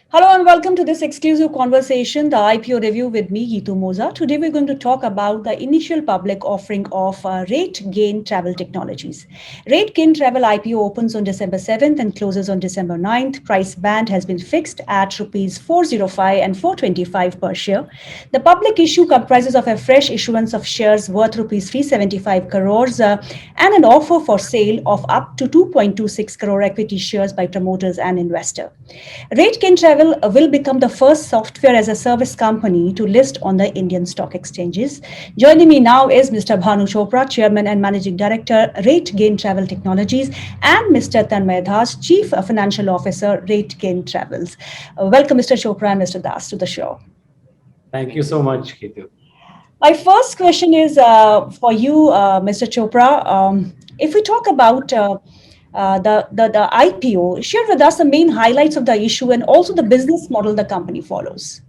Hello and welcome to this exclusive conversation, the IPO review with me, Gitu Moza. Today we're going to talk about the initial public offering of Rate Gain Travel Technologies. Rate Gain Travel IPO opens on December 7th and closes on December 9th. Price band has been fixed at rupees 405 and 425 per share. The public issue comprises of a fresh issuance of shares worth rupees 375 crores and an offer for sale of up to 2.26 crore equity shares by promoters and investor. RateGain Travel will become the first software as a service company to list on the Indian stock exchanges. Joining me now is Mr. Bhanu Chopra, Chairman and Managing Director, RateGain Travel Technologies, and Mr. Tanmay Das, Chief Financial Officer, RateGain Travels. Welcome, Mr. Chopra and Mr. Das, to the show. Thank you so much, Ketu. My first question is for you, Mr. Chopra. If we talk about the IPO, share with us the main highlights of the issue and also the business model the company follows.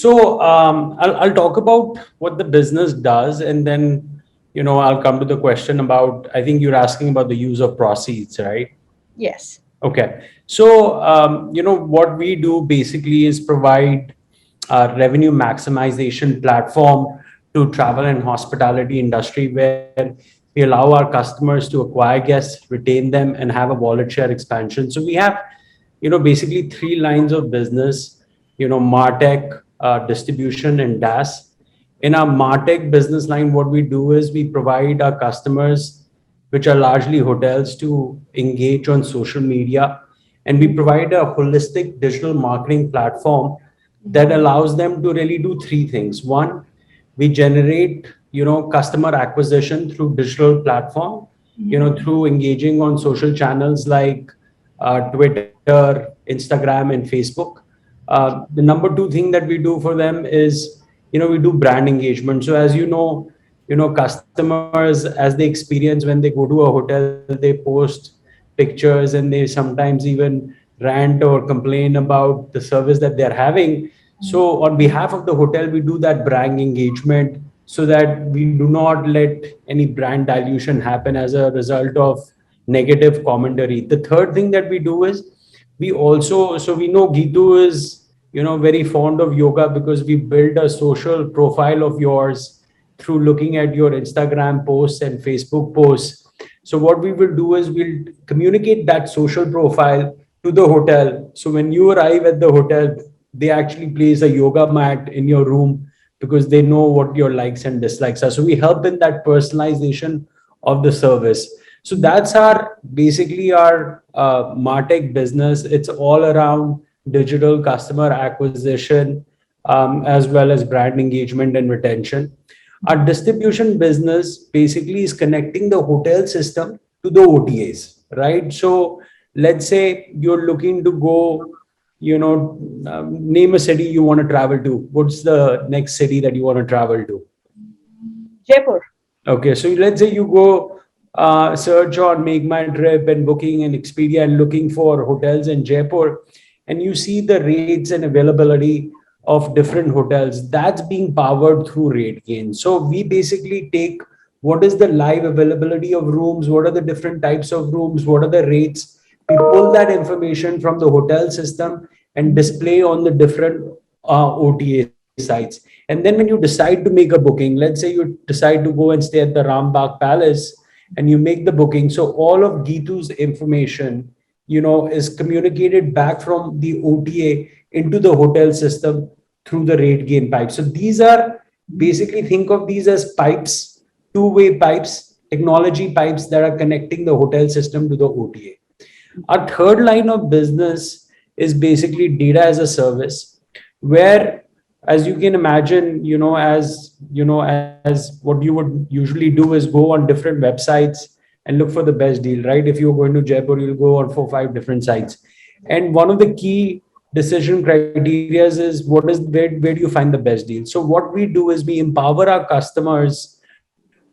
I'll talk about what the business does, and then I'll come to the question about. I think you're asking about the use of proceeds, right? Yes. Okay. What we do basically is provide a revenue maximization platform to travel and hospitality industry where we allow our customers to acquire guests, retain them, and have a wallet share expansion. So we have, basically three lines of business, MarTech, distribution, and DaaS. In our MarTech business line, what we do is we provide our customers, which are largely hotels, to engage on social media. And we provide a holistic digital marketing platform that allows them to really do three things. One, we generate, customer acquisition through digital platform, through engaging on social channels like Twitter, Instagram, and Facebook. The number two thing that we do for them is, we do brand engagement. So as customers, as they experience when they go to a hotel, they post pictures and they sometimes even rant or complain about the service that they're having. So on behalf of the hotel, we do that brand engagement so that we do not let any brand dilution happen as a result of negative commentary. The third thing that we do is so we know Gitu is, very fond of yoga because we build a social profile of yours through looking at your Instagram posts and Facebook posts. So what we will do is we'll communicate that social profile to the hotel. So when you arrive at the hotel, they actually place a yoga mat in your room because they know what your likes and dislikes are. So we help in that personalization of the service. So that's our basically our MarTech business. It's all around digital customer acquisition, as well as brand engagement and retention. Our distribution business basically is connecting the hotel system to the OTAs, right? So let's say you're looking to go, name a city you want to travel to. What's the next city that you want to travel to? Jaipur. Okay, so let's say you go search on Make My Trip and Booking and Expedia and looking for hotels in Jaipur, and you see the rates and availability of different hotels. That's being powered through RateGain. So we basically take what is the live availability of rooms, what are the different types of rooms, what are the rates. We pull that information from the hotel system and display on the different OTA sites. And then when you decide to make a booking, let's say you decide to go and stay at the Rambagh Palace and you make the booking. So all of Gitu's information, is communicated back from the OTA into the hotel system through the RateGain pipe. So these are basically, think of these as pipes, two-way pipes, technology pipes that are connecting the hotel system to the OTA. Our third line of business is basically data as a service, where, as you can imagine, as what you would usually do is go on different websites and look for the best deal, right? If you're going to Jaipur, you'll go on 4 or 5 different sites. And one of the key decision criteria is where do you find the best deal? So what we do is we empower our customers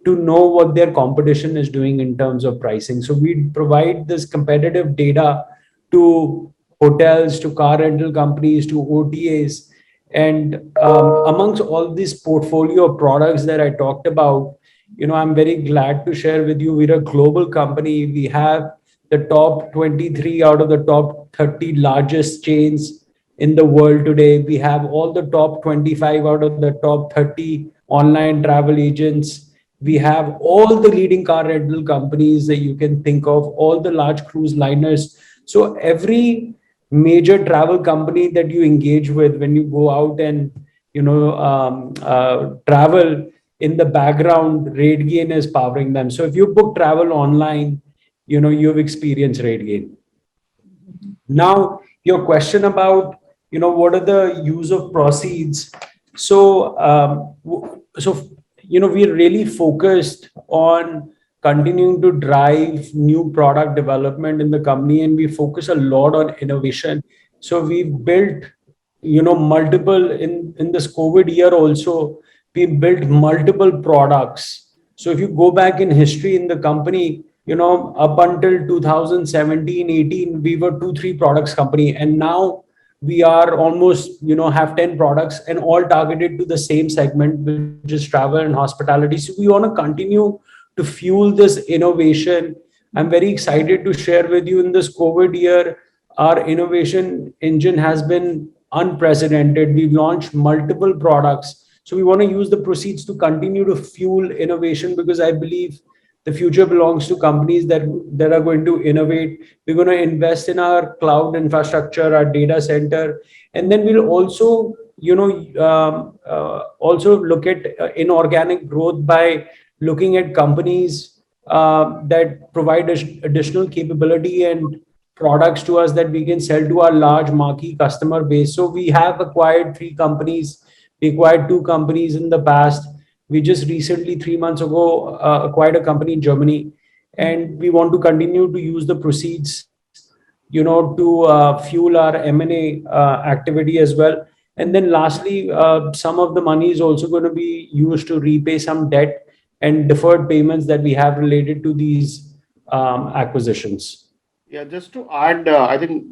to know what their competition is doing in terms of pricing. So we provide this competitive data to hotels, to car rental companies, to OTAs. And amongst all this portfolio of products that I talked about, I'm very glad to share with you, we're a global company. We have the top 23 out of the top 30 largest chains in the world today. We have all the top 25 out of the top 30 online travel agents. We have all the leading car rental companies that you can think of, all the large cruise liners. So every major travel company that you engage with when you go out and travel, in the background, RateGain is powering them. So if you book travel online, you've experienced RateGain. Now, your question about, what are the use of proceeds? So, we're really focused on continuing to drive new product development in the company, and we focus a lot on innovation. So we've built, multiple in this COVID year also, we built multiple products. So if you go back in history in the company, up until 2017, 18, we were 2, 3 products company. And now we are almost, have 10 products and all targeted to the same segment, which is travel and hospitality. So we want to continue to fuel this innovation. I'm very excited to share with you, in this COVID year, our innovation engine has been unprecedented. We've launched multiple products. So we want to use the proceeds to continue to fuel innovation, because I believe the future belongs to companies that are going to innovate. We're going to invest in our cloud infrastructure, our data center, and then we'll also, also look at inorganic growth by looking at companies that provide additional capability and products to us that we can sell to our large marquee customer base. So we have acquired 3 companies. We acquired 2 companies in the past. We just recently, 3 months ago, acquired a company in Germany, and we want to continue to use the proceeds, to fuel our M&A activity as well. And then lastly, some of the money is also going to be used to repay some debt and deferred payments that we have related to these acquisitions. Yeah, just to add, I think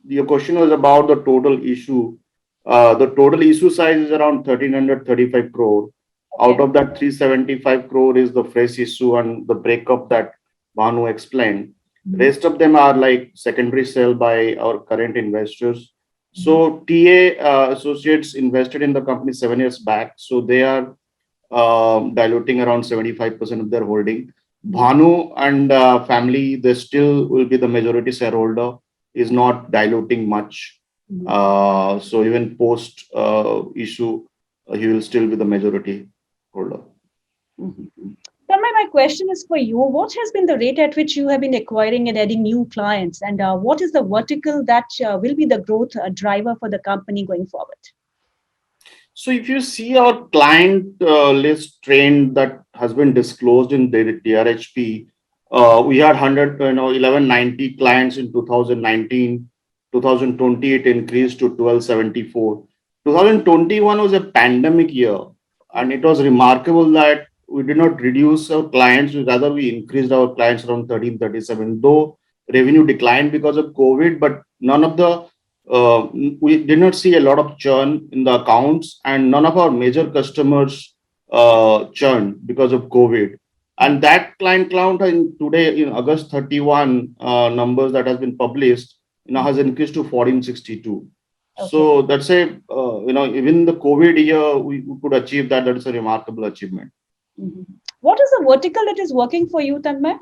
your question was about the total issue. The total issue size is around 1,335 crore. Out of that, 375 crore is the fresh issue and the breakup that Bhanu explained. Rest of them are like secondary sale by our current investors. So TA Associates invested in the company 7 years back. So they are diluting around 75% of their holding. Bhanu and family, they still will be the majority shareholder, is not diluting much. So even post issue, he will still be the majority holder. Tanmay, my question is for you. What has been the rate at which you have been acquiring and adding new clients? And what is the vertical that will be the growth driver for the company going forward? So if you see our client list trend that has been disclosed in the DRHP, we had 1190 clients in 2019. 2020, it increased to 1274. 2021 was a pandemic year, and it was remarkable that we did not reduce our clients, rather we increased our clients around 1337, though revenue declined because of COVID, but none of the we did not see a lot of churn in the accounts, and none of our major customers churned because of COVID. And that client count in today, in August 31 numbers that has been published, has increased to 1462. Okay. So that's a, even the COVID year, we could achieve that. That is a remarkable achievement. What is the vertical that is working for you, Tanmay?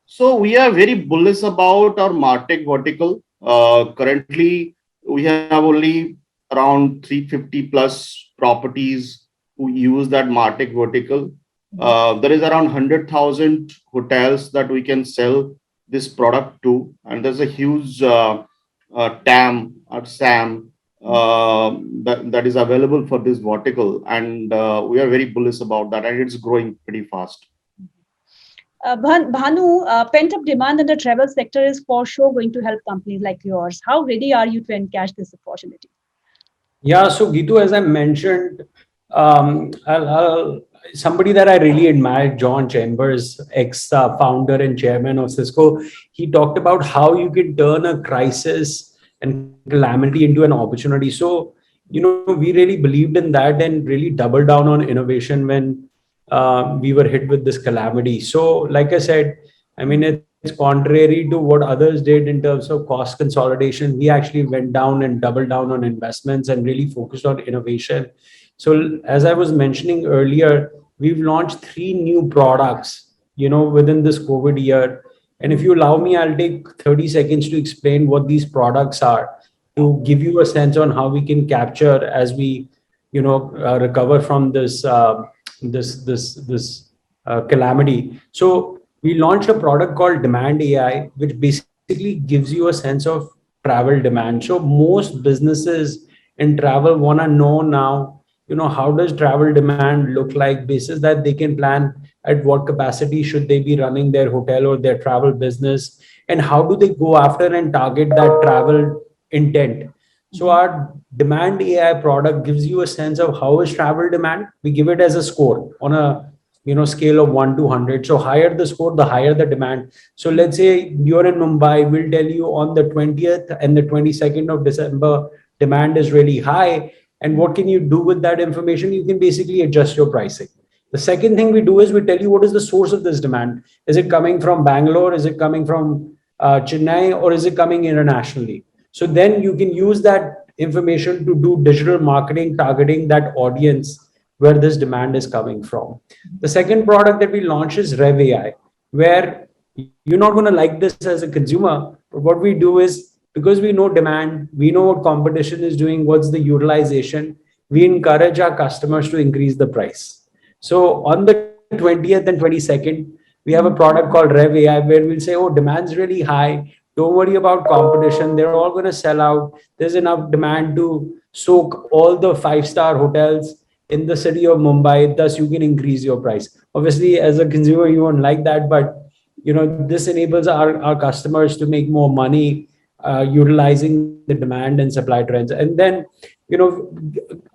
So we are very bullish about our MarTech vertical. Currently, we have only around 350 plus properties who use that MarTech vertical. There is around 100,000 hotels that we can sell this product to, and there's a huge TAM or SAM that is available for this vertical, and we are very bullish about that, and it's growing pretty fast. Bhanu, pent-up demand in the travel sector is for sure going to help companies like yours. How ready are you to encash this opportunity? Yeah, so Gitu, as I mentioned, somebody that I really admire, John Chambers, ex-founder and chairman of Cisco, he talked about how you can turn a crisis and calamity into an opportunity. So, we really believed in that and really doubled down on innovation when we were hit with this calamity. So, like I said, I mean, it's contrary to what others did in terms of cost consolidation. We actually went down and doubled down on investments and really focused on innovation. So as I was mentioning earlier, we've launched 3 new products, within this COVID year. And if you allow me, I'll take 30 seconds to explain what these products are to give you a sense on how we can capture as we, recover from this calamity. So we launched a product called Demand AI, which basically gives you a sense of travel demand. So most businesses in travel want to know now, how does travel demand look like, basis that they can plan at what capacity should they be running their hotel or their travel business, and how do they go after and target that travel intent. So our Demand AI product gives you a sense of how is travel demand. We give it as a score on a scale of 1 to 100. So higher the score, the higher the demand. So let's say you're in Mumbai, we'll tell you on the 20th and the 22nd of December, demand is really high. And what can you do with that information? You can basically adjust your pricing. The second thing we do is we tell you what is the source of this demand. Is it coming from Bangalore? Is it coming from Chennai? Or is it coming internationally? So then you can use that information to do digital marketing, targeting that audience where this demand is coming from. The second product that we launch is Rev AI, where you're not going to like this as a consumer, but what we do is, because we know demand, we know what competition is doing, what's the utilization, we encourage our customers to increase the price. So on the 20th and 22nd, we have a product called Rev AI where we'll say, oh, demand's really high. Don't worry about competition. They're all going to sell out. There's enough demand to soak all the 5-star hotels in the city of Mumbai. Thus, you can increase your price. Obviously, as a consumer, you won't like that, but this enables our customers to make more money utilizing the demand and supply trends. And then,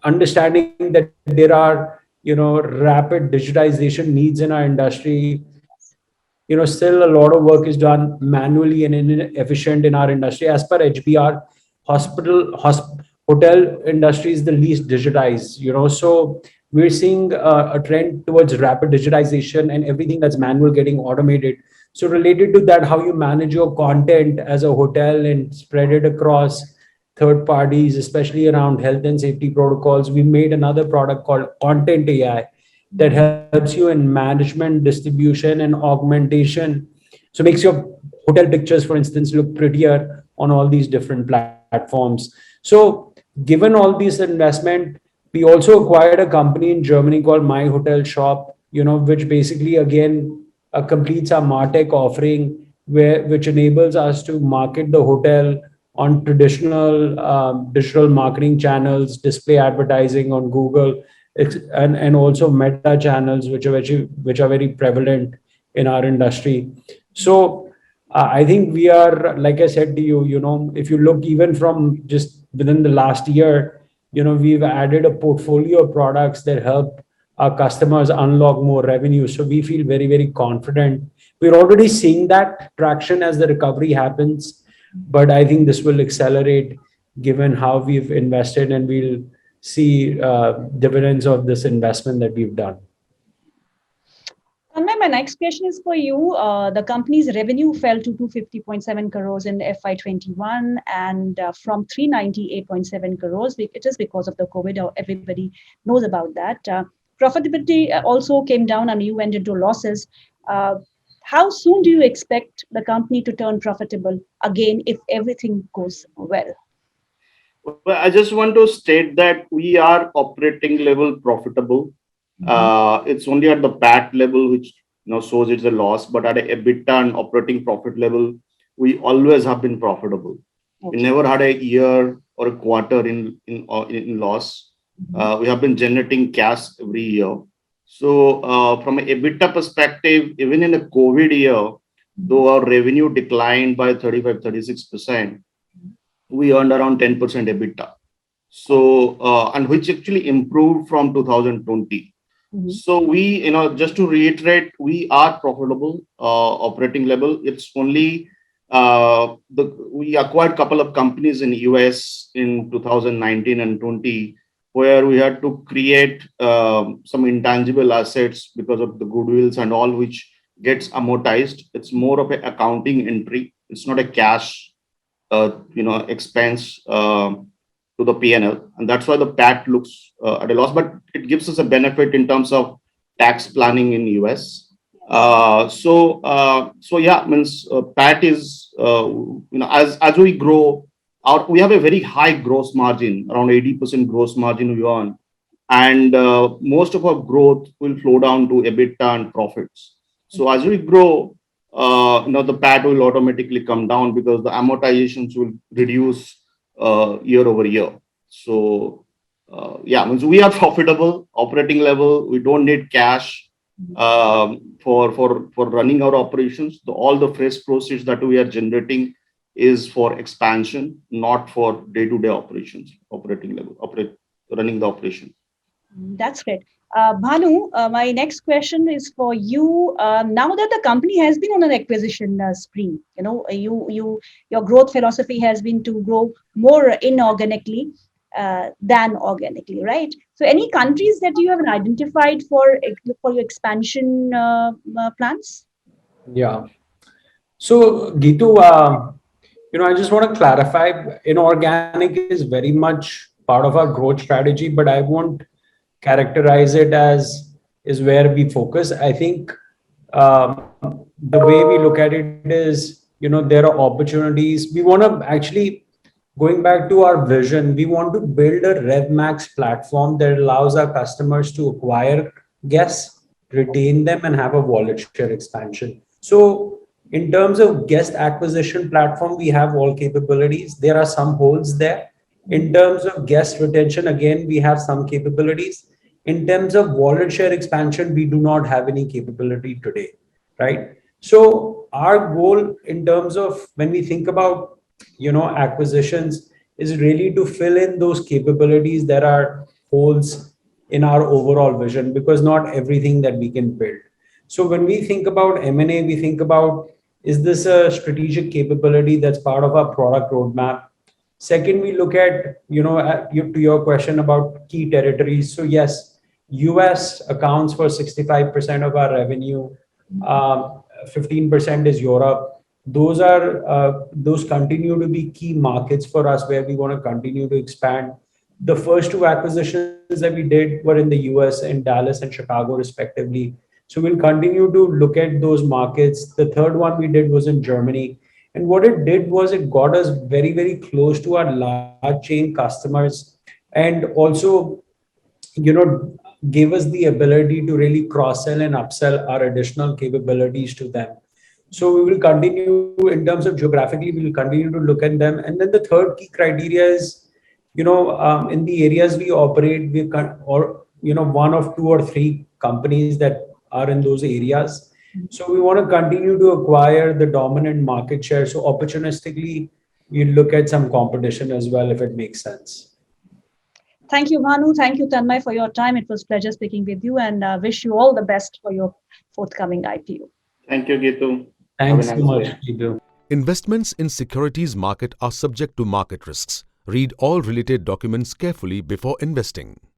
understanding that there are, rapid digitization needs in our industry. Still a lot of work is done manually and inefficient in our industry. As per HBR, hotel industry is the least digitized, so we're seeing a trend towards rapid digitization and everything that's manual getting automated. So related to that, how you manage your content as a hotel and spread it across third parties, especially around health and safety protocols. We made another product called Content AI that helps you in management, distribution, and augmentation. So makes your hotel pictures, for instance, look prettier on all these different platforms. So given all this investment, we also acquired a company in Germany called My Hotel Shop, which basically again completes our MarTech offering, which enables us to market the hotel on traditional digital marketing channels, display advertising on Google, and also meta channels, which are very prevalent in our industry. So I think we are, like I said to you, if you look even from just within the last year, we've added a portfolio of products that help our customers unlock more revenue. So we feel very, very confident. We're already seeing that traction as the recovery happens, but I think this will accelerate given how we've invested, and we'll see dividends of this investment that we've done. Tanmay, my next question is for you. The company's revenue fell to 250.7 crores in FY21 and from 398.7 crores. It is because of the COVID. Everybody knows about that. Profitability also came down and you went into losses. How soon do you expect the company to turn profitable again if everything goes well? Well, I just want to state that we are operating level profitable. It's only at the PAT level which shows it's a loss, but at a EBITDA and operating profit level, we always have been profitable. Okay. We never had a year or a quarter in loss. We have been generating cash every year. So from an EBITDA perspective, even in a COVID year, though our revenue declined by 35-36%, we earned around 10% EBITDA. So and which actually improved from 2020. So we, just to reiterate, we are profitable operating level. It's only we acquired a couple of companies in the US in 2019 and 20, where we had to create some intangible assets because of the goodwills and all, which gets amortized. It's more of an accounting entry. It's not a cash, expense to the P&L, and that's why the PAT looks at a loss. But it gives us a benefit in terms of tax planning in US. So yeah, means PAT is as we grow out, we have a very high gross margin, around 80% gross margin we earn, and most of our growth will flow down to EBITDA and profits. So as we grow, the PAT will automatically come down because the amortizations will reduce year over year. So yeah, means we are profitable operating level. We don't need cash for running our operations. All the fresh proceeds that we are generating is for expansion, not for day-to-day operations, operating level, running the operation. That's great. Bhanu, my next question is for you. Now that the company has been on an acquisition spree, your growth philosophy has been to grow more inorganically than organically, right? So, any countries that you have identified for your expansion plans? Yeah. So, Gitu, I just want to clarify, inorganic is very much part of our growth strategy, but I won't characterize it as is where we focus. I think the way we look at it is, there are opportunities. We want to actually, going back to our vision, we want to build a RevMax platform that allows our customers to acquire guests, retain them, and have a wallet share expansion. So, in terms of guest acquisition platform, we have all capabilities. There are some holes there. In terms of guest retention, again, we have some capabilities. In terms of wallet share expansion, we do not have any capability today, right? So our goal in terms of when we think about, acquisitions is really to fill in those capabilities that are holes in our overall vision, because not everything that we can build. So when we think about M&A, we think about, is this a strategic capability that's part of our product roadmap? Second, we look at, to your question about key territories. So yes, US accounts for 65% of our revenue. 15% is Europe. Those continue to be key markets for us where we want to continue to expand. The first two acquisitions that we did were in the US, in Dallas and Chicago, respectively. So we'll continue to look at those markets. The third one we did was in Germany. And what it did was it got us very, very close to our large chain customers, and also, gave us the ability to really cross-sell and upsell our additional capabilities to them. So we will continue in terms of geographically, we will continue to look at them. And then the third key criteria is, in the areas we operate, one of two or three companies that are in those areas. So we want to continue to acquire the dominant market share. So opportunistically, we look at some competition as well, if it makes sense. Thank you, Bhanu. Thank you, Tanmay, for your time. It was a pleasure speaking with you, and wish you all the best for your forthcoming IPO. Thank you, Gitu. Thanks so much, Gitu. Investments in securities market are subject to market risks. Read all related documents carefully before investing.